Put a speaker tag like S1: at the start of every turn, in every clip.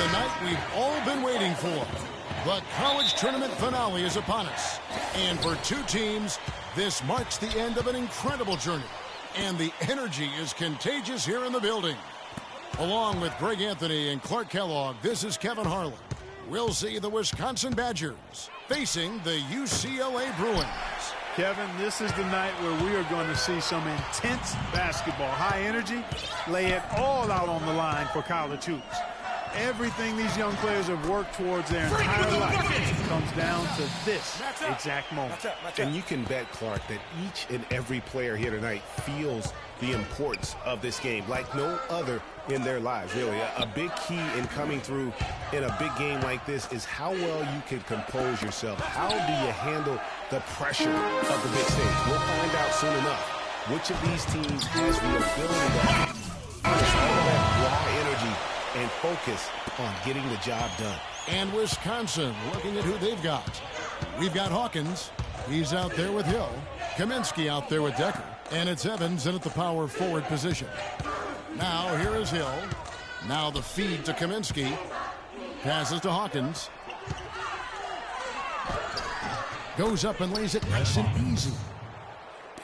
S1: The night we've all been waiting for. The college tournament finale is upon us. And for two teams, this marks the end of an incredible journey. And the energy is contagious here in the building. Along with Greg Anthony and Clark Kellogg, this is Kevin Harlan. We'll see the Wisconsin Badgers facing the UCLA Bruins.
S2: Kevin, this is the night where we are going to see some intense basketball. High energy, lay it all out on the line for college hoops. Everything these young players have worked towards their entire life comes down to this exact moment.
S3: And you can bet, Clark, that each and every player here tonight feels the importance of this game like no other in their lives, really. A big key in coming through in a big game like this is how well you can compose yourself. How do you handle the pressure of the big stage? We'll find out soon enough which of these teams has the ability to harness all of that raw energy and focus on getting the job done.
S1: And Wisconsin looking at who they've got. We've got Hawkins. He's out there with Hill. Kaminsky out there with Decker. And it's Evans in at the power forward position. Now here is Hill. Now the feed to Kaminsky. Passes to Hawkins. Goes up and lays it nice and easy.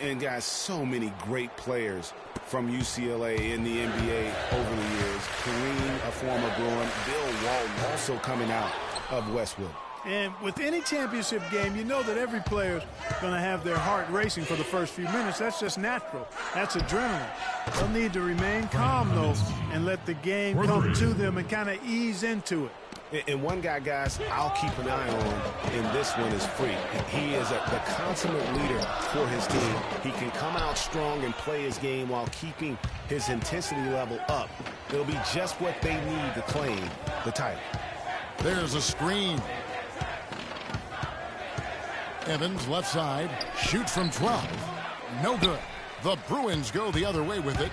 S3: And guys, so many great players from UCLA in the NBA over the years. Kareem, a former Bruin, Bill Walton also coming out of Westwood.
S2: And with any championship game, you know that every player is going to have their heart racing for the first few minutes. That's just natural. That's adrenaline. They'll need to remain calm, though, and let the game come to them and kind of ease into it.
S3: And one guy, guys, I'll keep an eye on in this one is Freak. He is the consummate leader for his team. He can come out strong and play his game while keeping his intensity level up. It'll be just what they need to claim the title.
S1: There's a screen. Evans, left side, shoots from 12. No good. The Bruins go the other way with it.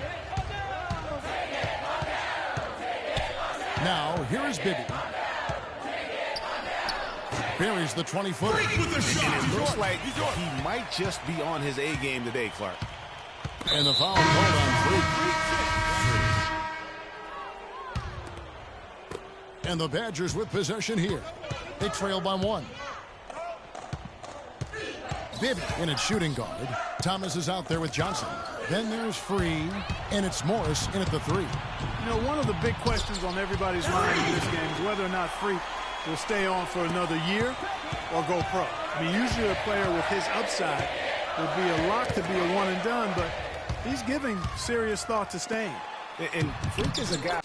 S1: Now, here is Bibby. Buries the 20-footer.
S3: It looks like he might just be on his A game today, Clark.
S1: And the foul called on Freak. And the Badgers with possession here. They trail by 1. Bibby in at shooting guard. Thomas is out there with Johnson. Then there's Free, and it's Morris in at the 3.
S2: You know, one of the big questions on everybody's mind in this game is whether or not Free will stay on for another year or go pro. I mean, usually a player with his upside would be a lock to be a one and done, but he's giving serious thought to staying.
S3: And Freak is a guy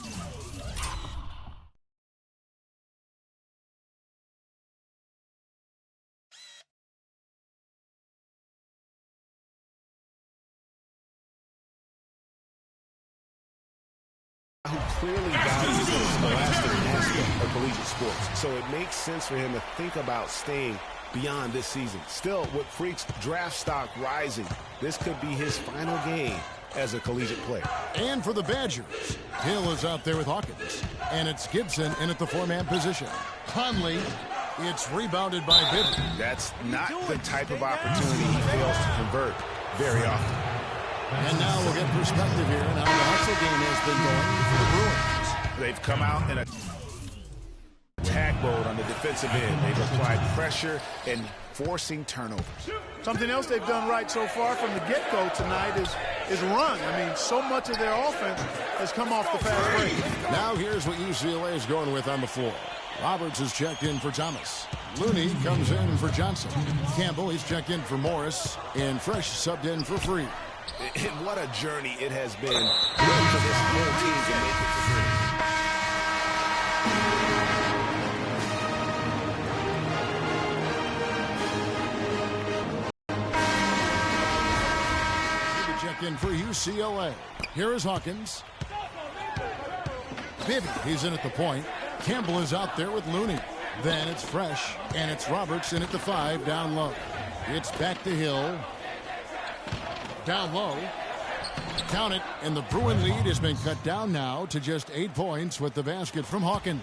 S3: who clearly values the scholastic aspect of collegiate sports. So it makes sense for him to think about staying beyond this season. Still, with Freak's draft stock rising, this could be his final game as a collegiate player.
S1: And for the Badgers, Hill is out there with Hawkins. And it's Gibson in at the 4-man position. Conley, it's rebounded by Bibby.
S3: That's not the type of opportunity he fails to convert very often.
S1: And now we'll get perspective here on how the hustle game has been going for the Bruins.
S3: They've come out in a attack mode on the defensive end. They've applied pressure and forcing turnovers.
S2: Something else they've done right so far from the get-go tonight is run. I mean, so much of their offense has come off the fast break.
S1: Now here's what UCLA is going with on the floor. Roberts is checked in for Thomas. Looney comes in for Johnson. Campbell, he's checked in for Morris. And Fresh subbed in for Free.
S3: And what a journey it has been for this whole team to make it
S1: to check in for UCLA. Here is Hawkins. Bibby, he's in at the point. Campbell is out there with Looney. Then it's Fresh, and it's Roberts in at the 5 down low. It's back to Hill. Down low. Count it, and the Bruin lead has been cut down now to just 8 points with the basket from Hawkins.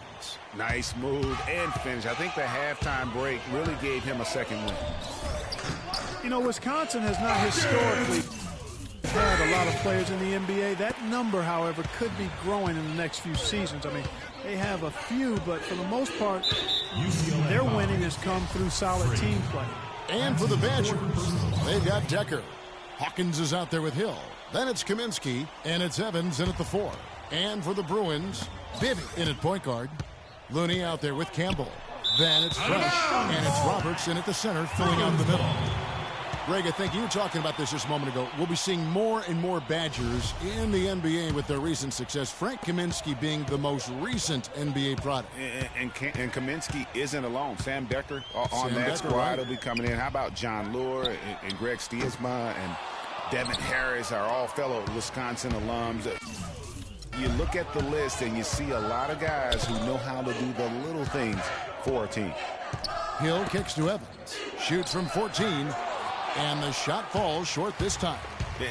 S3: Nice move and finish. I think the halftime break really gave him a second win.
S2: You know, Wisconsin has not historically had a lot of players in the NBA. That number, however, could be growing in the next few seasons. I mean, They have a few, but for the most part, their winning has come through solid team play.
S1: And for the Badgers, they've got Decker. Hawkins is out there with Hill. Then it's Kaminsky, and it's Evans in at the 4. And for the Bruins, Bibby in at point guard. Looney out there with Campbell. Then it's Fresh, and it's Roberts in at the center, filling out the middle. Greg, I think you were talking about this just a moment ago. We'll be seeing more and more Badgers in the NBA with their recent success. Frank Kaminsky being the most recent NBA product.
S4: And Kaminsky isn't alone. Sam Decker on that squad right. will be coming in. How about John Lure and Greg Stiesma and Devin Harris are all fellow Wisconsin alums. You look at the list and you see a lot of guys who know how to do the little things for a team.
S1: Hill kicks to Evans. Shoots from 14. And the shot falls short this time.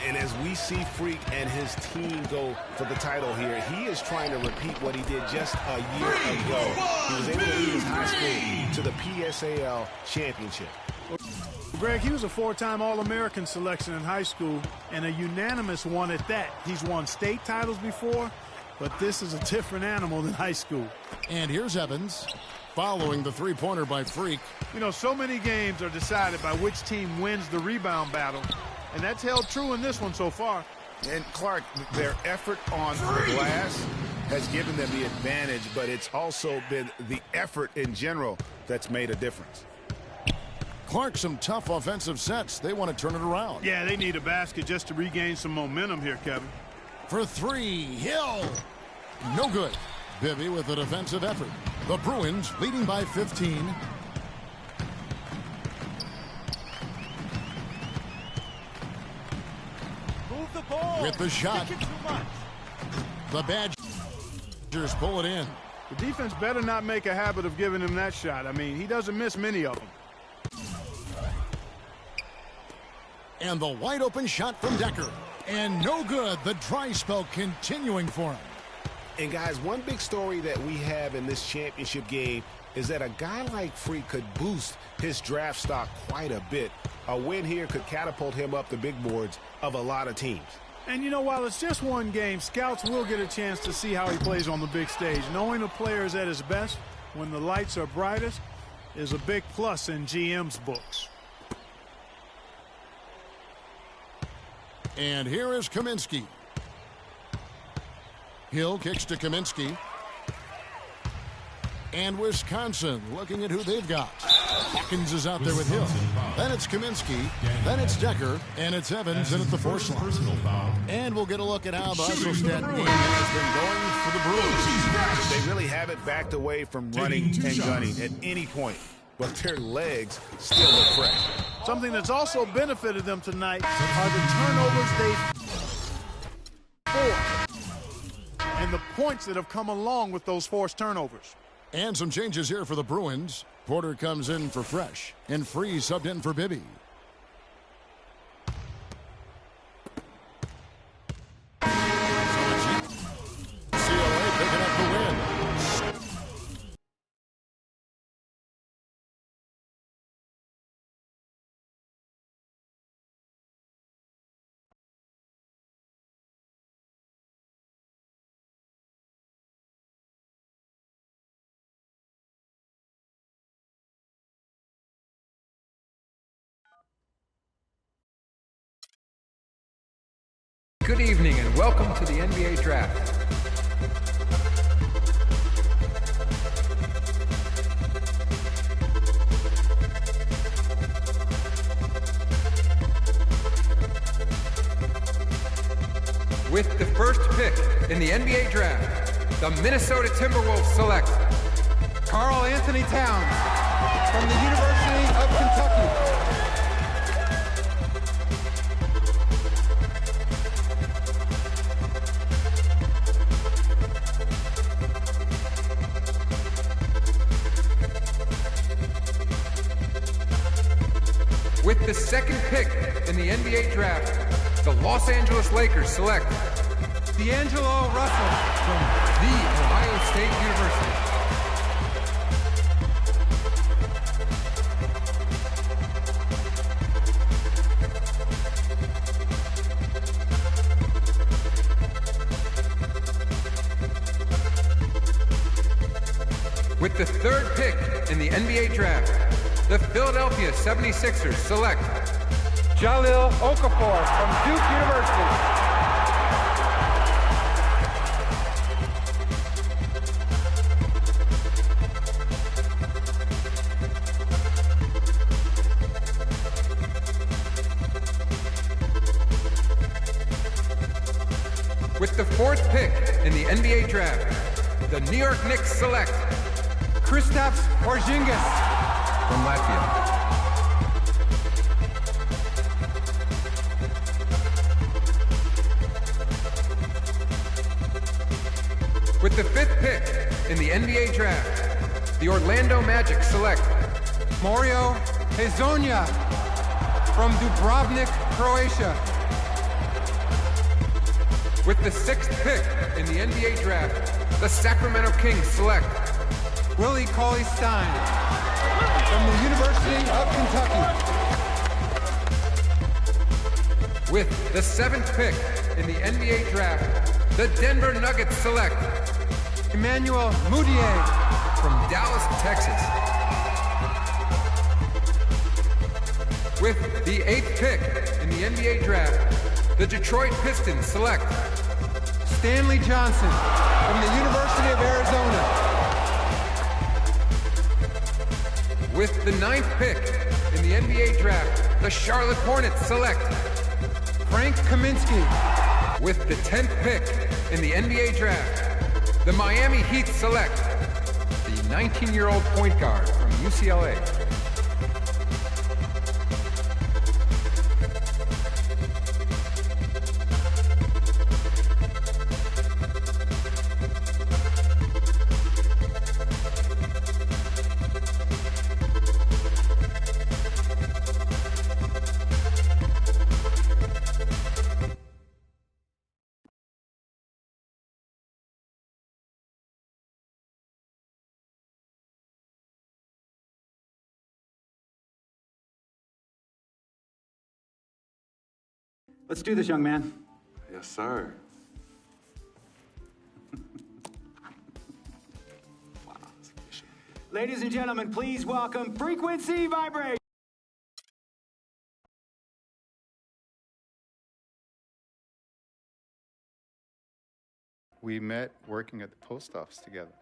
S3: And as we see Freak and his team go for the title here, he is trying to repeat what he did just a year ago. He was able to lead his high school to the PSAL championship.
S2: Greg, he was a 4-time All-American selection in high school and a unanimous one at that. He's won state titles before, but this is a different animal than high school.
S1: And here's Evans. Following the three-pointer by Freak.
S2: You know, so many games are decided by which team wins the rebound battle, and that's held true in this one so far.
S4: And, Clark, their effort on the glass has given them the advantage, but it's also been the effort in general that's made a difference.
S1: Clark, some tough offensive sets. They want to turn it around.
S2: Yeah, they need a basket just to regain some momentum here, Kevin.
S1: For 3, Hill. No good. Bibby with a defensive effort. The Bruins leading by 15.
S2: Move the ball.
S1: With the shot. The Badgers pull it in.
S2: The defense better not make a habit of giving him that shot. I mean, he doesn't miss many of them.
S1: And the wide open shot from Decker. And no good. The dry spell continuing for him.
S3: And, guys, one big story that we have in this championship game is that a guy like Freak could boost his draft stock quite a bit. A win here could catapult him up the big boards of a lot of teams.
S2: And, you know, while it's just one game, scouts will get a chance to see how he plays on the big stage. Knowing a player is at his best when the lights are brightest is a big plus in GM's books.
S1: And here is Kaminsky. Hill kicks to Kaminsky. And Wisconsin looking at who they've got. Hawkins is out there with Hill. Then it's Kaminsky. Then it's Decker. And it's Evans in at the 4 slot. And we'll get a look at how the Isolstat game has been going for the Bruins.
S4: They really haven't backed away from running and gunning at any point. But their legs still look fresh.
S2: Something that's also benefited them tonight are the turnovers they've forced. And the points that have come along with those forced turnovers.
S1: And some changes here for the Bruins. Porter comes in for Fresh. And Free subbed in for Bibby. CLA picking up the win.
S5: Good evening and welcome to the NBA Draft. With the first pick in the NBA Draft, the Minnesota Timberwolves select Karl Anthony Towns from the University of Kentucky. With the second pick in the NBA Draft, the Los Angeles Lakers select D'Angelo Russell from The Ohio State University. With the 3rd pick in the NBA draft, the Philadelphia 76ers select Jahlil Okafor from Duke University. With the 4th pick in the NBA draft, the New York Knicks select Kristaps Porzingis from Latvia. With the 5th pick in the NBA draft, the Orlando Magic select Mario Hezonja from Dubrovnik, Croatia. With the 6th pick in the NBA draft, the Sacramento Kings select Willie Cauley-Stein from the University of Kentucky. With the 7th pick in the NBA draft, the Denver Nuggets select Emmanuel Mudiay from Dallas, Texas. With the 8th pick in the NBA draft, the Detroit Pistons select Stanley Johnson from the University of Arizona. With the 9th pick in the NBA draft, the Charlotte Hornets select Frank Kaminsky. With the 10th pick in the NBA draft, the Miami Heat select the 19-year-old point guard from UCLA.
S6: Let's do this, young man.
S7: Yes, sir. Wow, that's official.
S6: Ladies and gentlemen, please welcome Frequency Vibration.
S8: We met working at the post office together.